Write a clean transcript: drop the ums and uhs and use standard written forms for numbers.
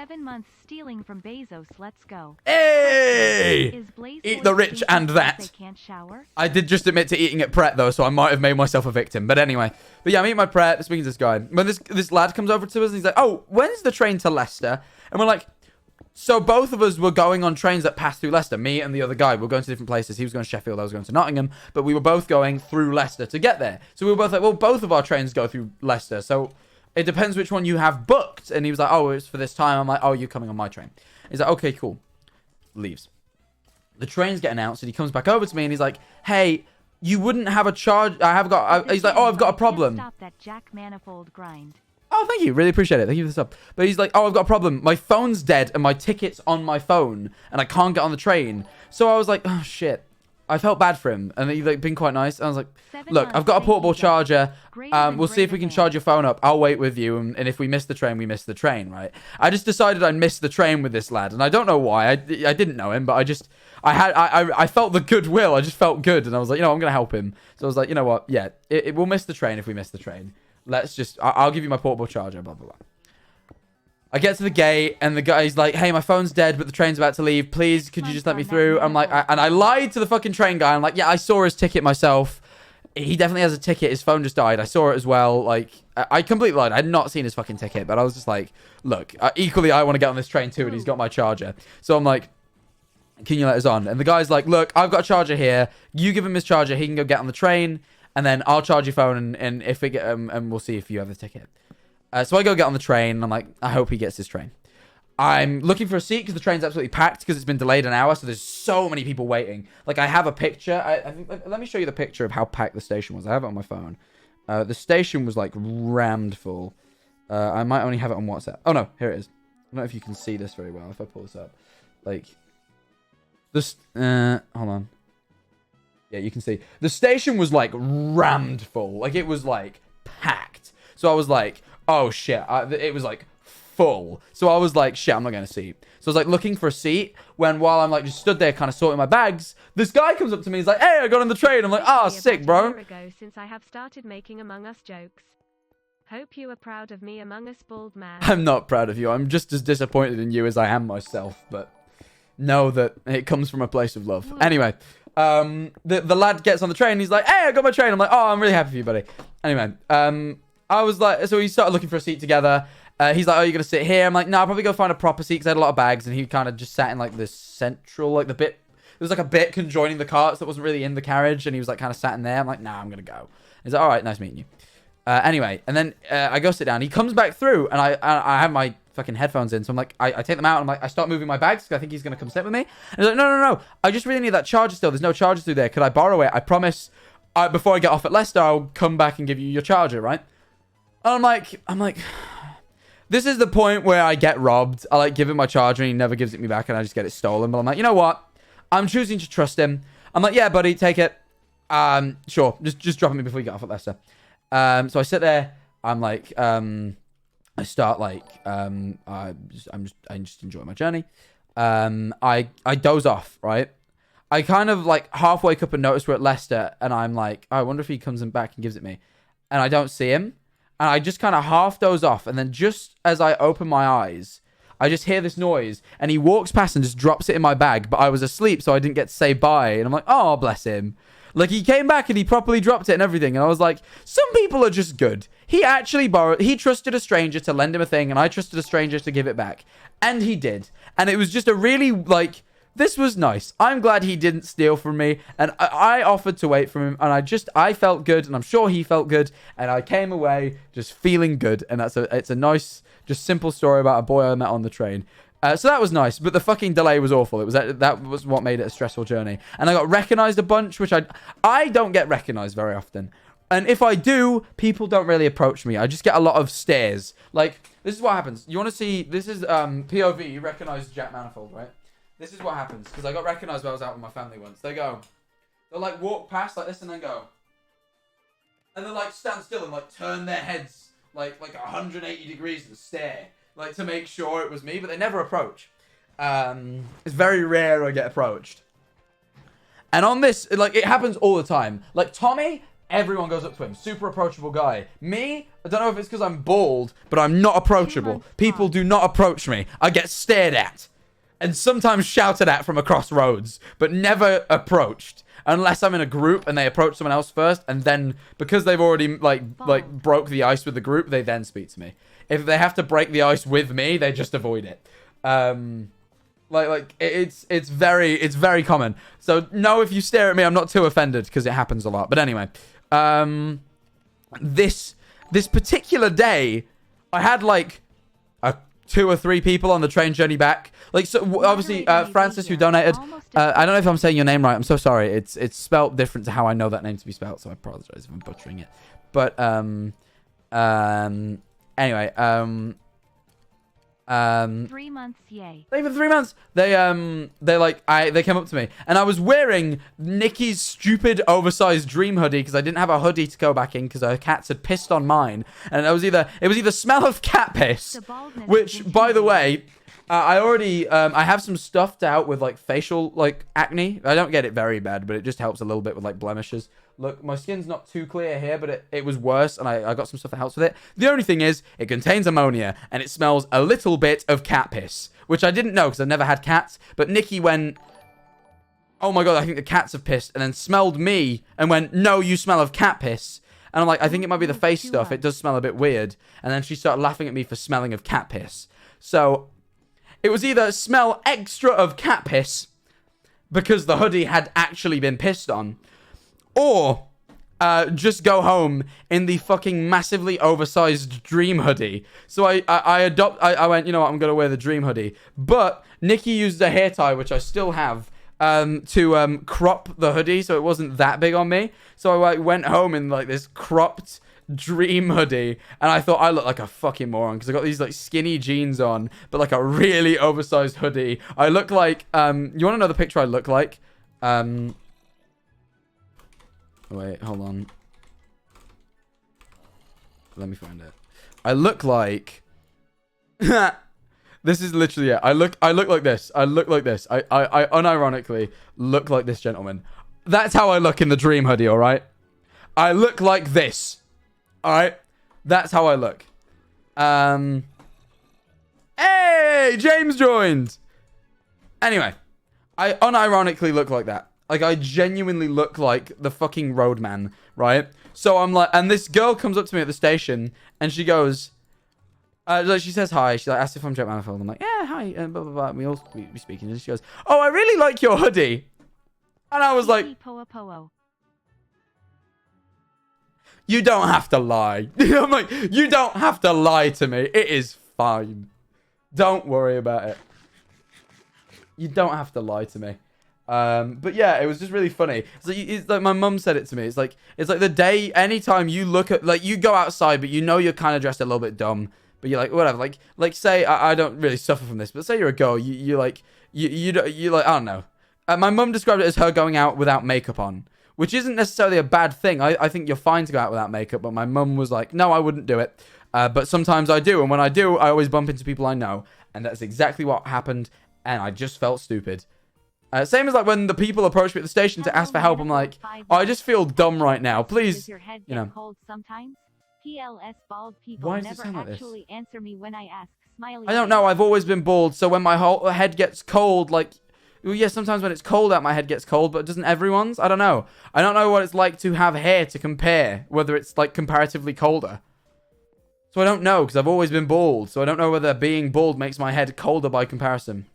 7 months stealing from Bezos. Let's go. Hey! Eat the rich and that. They can't shower? I did just admit to eating at Pret, though, so I might have made myself a victim. But anyway. But yeah, I'm eating my Pret, speaking to this guy. When this lad comes over to us, and he's like, oh, when's the train to Leicester? And we're like... So both of us were going on trains that passed through Leicester. Me and the other guy. We were going to different places. He was going to Sheffield. I was going to Nottingham. But we were both going through Leicester to get there. So we were both like, well, both of our trains go through Leicester. So it depends which one you have booked. And he was like, oh, it's for this time. I'm like, oh, you're coming on my train. He's like, okay, cool. Leaves. The trains get announced. And he comes back over to me. And he's like, hey, you wouldn't have a charge. He's like, oh, I've got a problem. Stop that Jack Manifold grind. Oh, thank you. Really appreciate it. Thank you for this up. But he's like, oh, I've got a problem. My phone's dead and my ticket's on my phone and I can't get on the train. So I was like, oh, shit. I felt bad for him. And he's like, been quite nice. And I was like, look, I've got a portable charger. We'll see if we can charge your phone up. I'll wait with you. And if we miss the train, we miss the train, right? I just decided I'd miss the train with this lad. And I don't know why. I didn't know him, but I felt the goodwill. I just felt good. And I was like, I'm going to help him. So I was like, you know what? Yeah, we'll miss the train if we miss the train. I'll give you my portable charger, blah, blah, blah. I get to the gate, and the guy's like, hey, my phone's dead, but the train's about to leave. Please, could you just let me through? I'm like, and I lied to the fucking train guy. I'm like, yeah, I saw his ticket myself. He definitely has a ticket. His phone just died. I saw it as well. Like, I completely lied. I had not seen his fucking ticket, but I was just like, look, equally, I want to get on this train too, and he's got my charger. So I'm like, can you let us on? And the guy's like, look, I've got a charger here. You give him his charger. He can go get on the train. And then I'll charge your phone, and if we get, and we'll see if you have the ticket. So I go get on the train, and I'm like, I hope he gets his train. I'm looking for a seat because the train's absolutely packed because it's been delayed an hour, so there's so many people waiting. Like, I have a picture. Let me show you the picture of how packed the station was. I have it on my phone. The station was, like, rammed full. I might only have it on WhatsApp. Oh, no, here it is. I don't know if you can see this very well if I pull this up. Like, this, hold on. Yeah, you can see. The station was, like, rammed full. Like, it was, like, packed. So I was like, oh, shit. It was, like, full. So I was like, shit, I'm not getting a seat. So I was, like, looking for a seat when while I'm, like, just stood there kind of sorting my bags, this guy comes up to me. He's like, hey, I got on the train. I'm like, ah, sick, bro. Since I have started making Among Us jokes. Hope you are proud of me, Among Us bald man. I'm not proud of you. I'm just as disappointed in you as I am myself. But know that it comes from a place of love. Anyway. The lad gets on the train. He's like, hey, I got my train. I'm like, oh, I'm really happy for you, buddy. Anyway, I was like, so we started looking for a seat together. He's like, oh, you're going to sit here? I'm like, no, I'll probably go find a proper seat because I had a lot of bags. And he kind of just sat in like this central, like the bit, there was like a bit conjoining the carts that wasn't really in the carriage. And he was like kind of sat in there. I'm like, nah, I'm going to go. He's like, all right, nice meeting you. Anyway, and then I go sit down. He comes back through and I have my fucking headphones in. So I'm like, I take them out and I'm like, I start moving my bags because I think he's going to come sit with me. And he's like, no. I just really need that charger still. There's no charger through there. Could I borrow it? I promise before I get off at Leicester, I'll come back and give you your charger, right? And I'm like, this is the point where I get robbed. I like give him my charger and he never gives it me back and I just get it stolen. But I'm like, you know what? I'm choosing to trust him. I'm like, yeah, buddy, take it. Sure. Just drop me before you get off at Leicester. So I sit there. I'm like, I start like, I just enjoy my journey. I doze off, right? I kind of like half wake up and notice we're at Leicester and I'm like, oh, I wonder if he comes in back and gives it me. And I don't see him. And I just kind of half doze off. And then just as I open my eyes, I just hear this noise and he walks past and just drops it in my bag. But I was asleep, so I didn't get to say bye. And I'm like, oh, bless him. Like, he came back and he properly dropped it and everything. And I was like, some people are just good. He actually he trusted a stranger to lend him a thing. And I trusted a stranger to give it back. And he did. And it was just a really, like, this was nice. I'm glad he didn't steal from me. And I offered to wait for him. And I felt good. And I'm sure he felt good. And I came away just feeling good. And it's a nice, just simple story about a boy I met on the train. So that was nice, but the fucking delay was awful. That was what made it a stressful journey. And I got recognized a bunch, which I don't get recognized very often. And if I do, people don't really approach me. I just get a lot of stares. Like, this is what happens. You want to see, this is POV, you recognize Jack Manifold, right? This is what happens, because I got recognized when I was out with my family once. They'll like walk past like this and then go. And they'll like stand still and like turn their heads like 180 degrees and stare. Like, to make sure it was me, but they never approach. It's very rare I get approached. And on this, like, it happens all the time. Like, Tommy Everyone goes up to him. Super approachable guy. Me, I don't know if it's because I'm bald, but I'm not approachable. People do not approach me. I get stared at. And sometimes shouted at from across roads, but never approached. Unless I'm in a group and they approach someone else first, and then because they've already like broke the ice with the group, they then speak to me. If they have to break the ice with me, they just avoid it. It's very common. So no, if you stare at me, I'm not too offended because it happens a lot. But anyway, this particular day, I had like 2 or 3 people on the train journey back. Like, so obviously, Francis, who donated. I don't know if I'm saying your name right. I'm so sorry. It's spelt different to how I know that name to be spelt. So I apologize if I'm butchering it. But anyway, 3 months, yay. even 3 months. They came up to me, and I was wearing Nikki's stupid oversized dream hoodie because I didn't have a hoodie to go back in because her cats had pissed on mine, and it was either smell of cat piss, which by the way, I have some stuff to help with like facial like acne. I don't get it very bad, but it just helps a little bit with like blemishes. Look, my skin's not too clear here, but it was worse, and I got some stuff that helps with it. The only thing is, it contains ammonia, and it smells a little bit of cat piss, which I didn't know because I've never had cats. But Nikki went, oh my god, I think the cats have pissed, and then smelled me and went, no, you smell of cat piss. And I'm like, I think it might be the face stuff. It does smell a bit weird. And then she started laughing at me for smelling of cat piss. So it was either smell extra of cat piss because the hoodie had actually been pissed on, or just go home in the fucking massively oversized dream hoodie. So I went, you know what, I'm going to wear the dream hoodie. But Nikki used a hair tie, which I still have, to crop the hoodie so it wasn't that big on me. So I went home in like this cropped dream hoodie, and I thought I looked like a fucking moron because I got these like skinny jeans on, but like a really oversized hoodie. I look like, you want to know the picture I look like? Wait, hold on. Let me find it. I look like... This is literally it. I look like this. I look like this. I unironically look like this gentleman. That's how I look in the dream hoodie, alright? I look like this. Alright? That's how I look. Hey! James joined! Anyway. I unironically look like that. Like, I genuinely look like the fucking roadman, right? So I'm like, and this girl comes up to me at the station, and she goes, like, she says hi. She like asks if I'm Jack Manifold. I'm like, yeah, hi, and blah blah blah. And we all be speaking, and she goes, oh, I really like your hoodie. And I was like, you don't have to lie. I'm like, you don't have to lie to me. It is fine. Don't worry about it. You don't have to lie to me. But yeah, it was just really funny. It's like my mum said it to me. It's like the day, anytime you look at, like, you go outside, but you know you're kind of dressed a little bit dumb, but you're like, whatever. Like say, I don't really suffer from this, but say you're a girl, you like, I don't know. My mum described it as her going out without makeup on, which isn't necessarily a bad thing. I think you're fine to go out without makeup, but my mum was like, no, I wouldn't do it. But sometimes I do, and when I do, I always bump into people I know, and that's exactly what happened, and I just felt stupid. Same as like when the people approach me at the station to ask for help, I'm like, oh, I just feel dumb right now. Please, you know. Cold sometimes? PLS bald people Why does it never sound like actually this? answer me when I ask. Smiley I don't know. I've always been bald, so when my whole head gets cold, like, well, yeah, sometimes when it's cold out, my head gets cold, but doesn't everyone's? I don't know. I don't know what it's like to have hair to compare, whether it's like comparatively colder. So I don't know, because I've always been bald, so I don't know whether being bald makes my head colder by comparison.